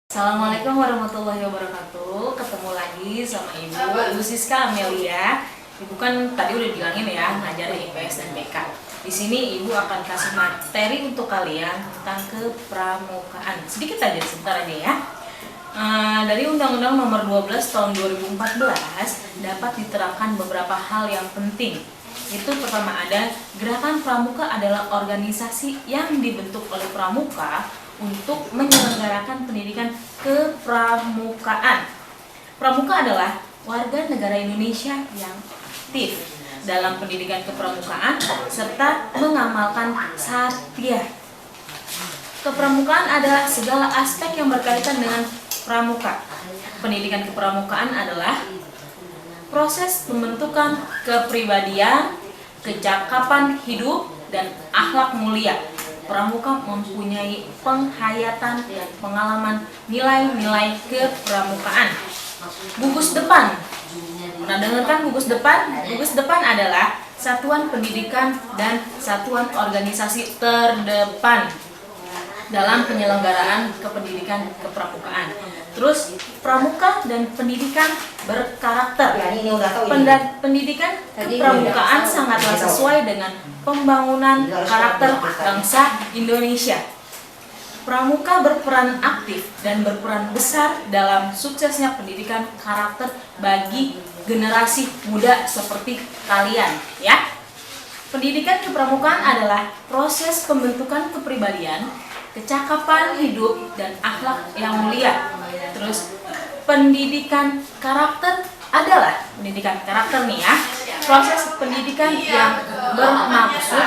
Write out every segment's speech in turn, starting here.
Assalamualaikum warahmatullahi wabarakatuh. Ketemu lagi sama Ibu Siska Amelia. Ibu kan tadi udah bilangin ya ngajarin IPS dan BK. Di sini Ibu akan kasih materi untuk kalian tentang kepramukaan. Sedikit aja, sebentar aja ya. Dari Undang-Undang Nomor 12 Tahun 2014 dapat diterapkan beberapa hal yang penting. Itu pertama ada Gerakan Pramuka adalah organisasi yang dibentuk oleh pramuka untuk menyelenggarakan pendidikan kepramukaan. Pramuka adalah warga negara Indonesia yang aktif dalam pendidikan kepramukaan serta mengamalkan satya. Kepramukaan adalah segala aspek yang berkaitan dengan pramuka. Pendidikan kepramukaan adalah proses pembentukan kepribadian, kecakapan hidup, dan akhlak mulia. Pramuka mempunyai penghayatan dan pengalaman nilai-nilai kepramukaan. Gugus depan. Pernah dengarkan gugus depan? Gugus depan adalah satuan pendidikan dan satuan organisasi terdepan dalam penyelenggaraan kependidikan kepramukaan. Terus pramuka dan pendidikan berkarakter. Pendidikan kepramukaan sangatlah sesuai dengan pembangunan karakter bangsa Indonesia. Pramuka berperan aktif dan berperan besar dalam suksesnya pendidikan karakter bagi generasi muda seperti kalian, ya. Pendidikan kepramukaan adalah proses pembentukan kepribadian, kecakapan hidup, dan akhlak yang mulia. Terus pendidikan karakter adalah pendidikan karakter nih ya, proses pendidikan yang bermaksud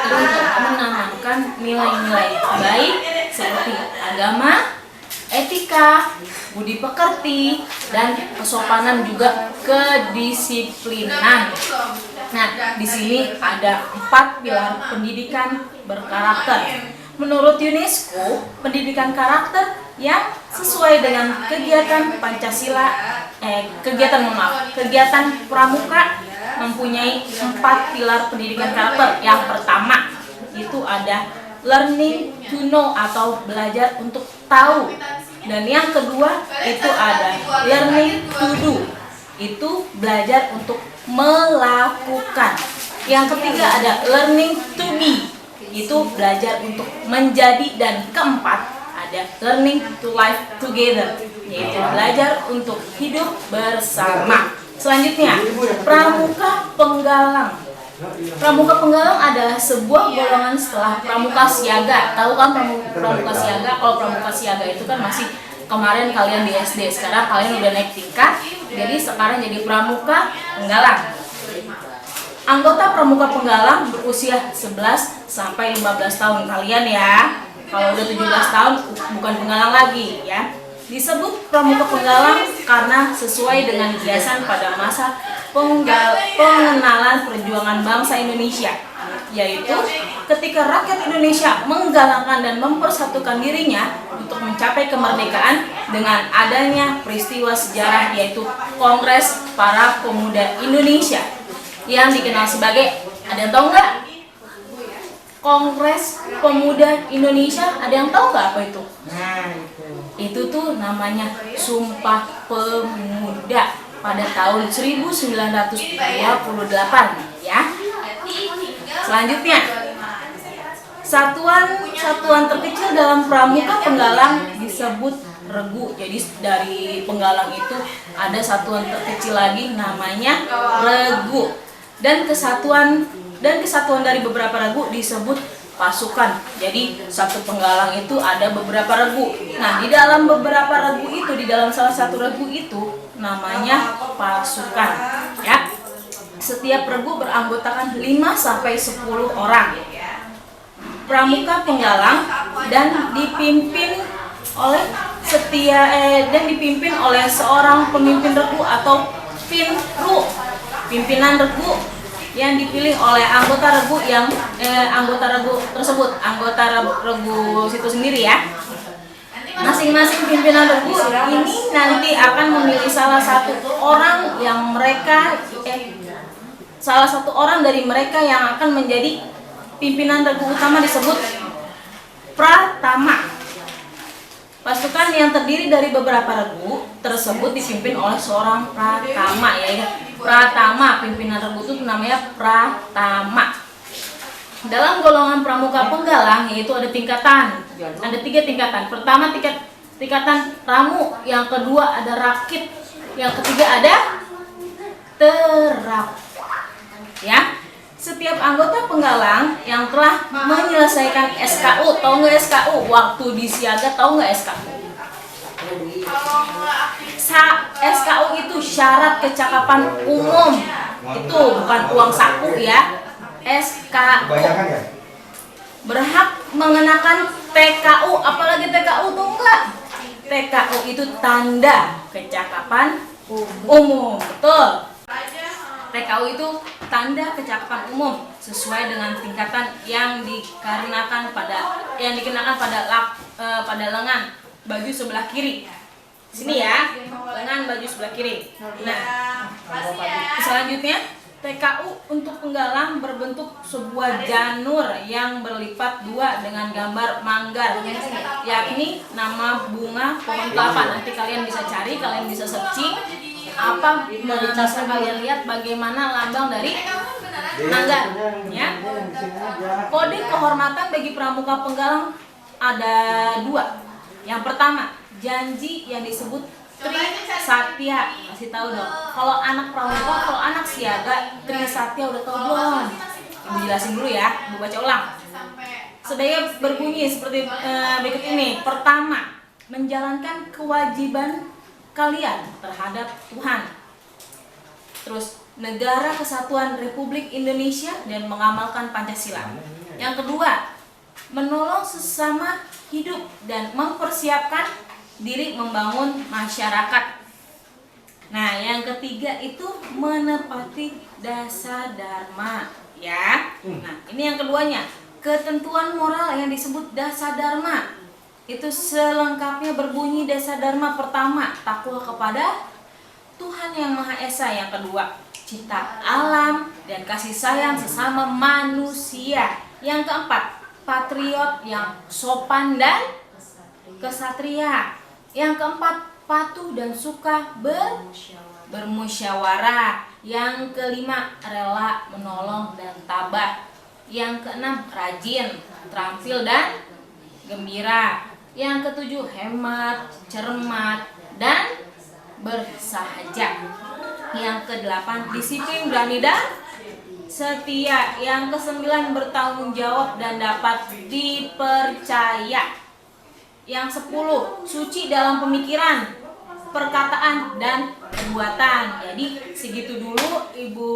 untuk menanamkan nilai-nilai baik seperti agama, etika, budi pekerti, dan kesopanan juga kedisiplinan. Nah, di sini ada 4 pilar pendidikan berkarakter. Menurut UNESCO, pendidikan karakter yang sesuai dengan kegiatan Pancasila, kegiatan pramuka mempunyai 4 pilar pendidikan karakter. Yang pertama itu ada learning to know atau belajar untuk tahu, dan yang kedua itu ada learning to do, itu belajar untuk melakukan. Yang ketiga ada learning to be, itu belajar untuk menjadi, dan keempat ada learning to live together, yaitu belajar untuk hidup bersama. Selanjutnya, pramuka penggalang. Pramuka penggalang adalah sebuah golongan setelah pramuka siaga. Tahu kan pramuka siaga? Kalau pramuka siaga itu kan masih kemarin kalian di SD, sekarang kalian udah naik tingkat, jadi sekarang jadi pramuka penggalang. Anggota pramuka penggalang berusia 11 sampai 15 tahun kalian ya. Kalau udah 17 tahun bukan penggalang lagi ya. Disebut pramuka penggalang karena sesuai dengan kiasan pada masa pengenalan perjuangan bangsa Indonesia, yaitu ketika rakyat Indonesia menggalakkan dan mempersatukan dirinya untuk mencapai kemerdekaan dengan adanya peristiwa sejarah, yaitu Kongres Para Pemuda Indonesia yang dikenal sebagai, ada yang tahu nggak? Kongres Pemuda Indonesia, ada yang tahu nggak apa itu? Nah, itu tuh namanya Sumpah Pemuda pada tahun 1928 ya. Selanjutnya, satuan terkecil dalam pramuka penggalang disebut regu. Jadi dari penggalang itu ada satuan terkecil lagi namanya regu. Dan kesatuan dari beberapa regu disebut pasukan. Jadi satu penggalang itu ada beberapa regu. Nah, di dalam beberapa regu itu, di dalam salah satu regu itu namanya pasukan ya. Setiap regu beranggotakan 5 sampai 10 orang. Pramuka penggalang dan dipimpin oleh seorang pemimpin regu atau pinru. Pimpinan regu yang dipilih oleh anggota regu situ sendiri ya. Masing-masing pimpinan regu ini nanti akan memilih salah satu orang dari mereka yang akan menjadi pimpinan regu utama, disebut pratama. Pasukan yang terdiri dari beberapa regu tersebut dipimpin oleh seorang pratama, ya. Pratama, pimpinan regu itu namanya pratama. Dalam golongan pramuka penggalang yaitu ada tingkatan. Ada 3 tingkatan. Pertama tingkatan ramu, yang kedua ada rakit, yang ketiga ada terap. Ya. Setiap anggota penggalang yang telah menyelesaikan SKU, tahu nggak SKU? Waktu di siaga, tahu nggak SKU? SKU itu syarat kecakapan umum. Itu bukan uang saku ya. SKU. Berhak mengenakan TKU, apalagi TKU tuh enggak? TKU itu tanda kecakapan umum, betul. TKU itu tanda kecakapan umum sesuai dengan tingkatan yang dikenakan pada lengan baju sebelah kiri. Sini ya, lengan baju sebelah kiri. Nah, selanjutnya TKU untuk penggalang berbentuk sebuah janur yang berlipat 2 dengan gambar manggar, yakni nama bunga pohon kelapa. Nanti kalian bisa cari, kalian bisa searching apa bisa kalian lihat bagaimana lambang dari manggar, ya. Kode kehormatan bagi pramuka penggalang ada 2. Yang pertama, janji yang disebut Tri Satya. Kasih tahu dong. Kalau anak pramuka, kalau anak siaga, Tri Satya udah tahu belum? Ibu jelasin dulu ya, Ibu baca ulang. Sebagai berbunyi seperti berikut ini. Pertama, menjalankan kewajiban kalian terhadap Tuhan. Terus, negara kesatuan Republik Indonesia dan mengamalkan Pancasila. Yang kedua, menolong sesama hidup dan mempersiapkan diri membangun masyarakat. Nah, yang ketiga itu menepati dasa dharma, ya. Nah, ini yang keduanya, ketentuan moral yang disebut dasa dharma. Itu selengkapnya berbunyi dasa dharma. Pertama, takwa kepada Tuhan Yang Maha Esa. Yang kedua, cinta alam dan kasih sayang sesama manusia. Yang keempat, patriot yang sopan dan kesatria. Yang keempat, patuh dan suka bermusyawarah. Yang kelima, rela menolong dan tabah. Yang keenam, rajin, terampil dan gembira. Yang ketujuh, hemat, cermat, dan bersahaja. Yang kedelapan, disiplin, berani, dan setia. Yang kesembilan, bertanggung jawab dan dapat dipercaya. Yang 10, suci dalam pemikiran, perkataan, dan perbuatan. Jadi segitu dulu Ibu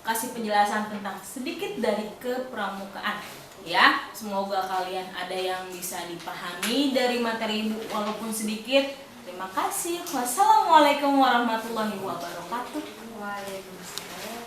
kasih penjelasan tentang sedikit dari kepramukaan. Ya, semoga kalian ada yang bisa dipahami dari materi Ibu walaupun sedikit. Terima kasih. Wassalamualaikum warahmatullahi wabarakatuh. Waalaikumsalam.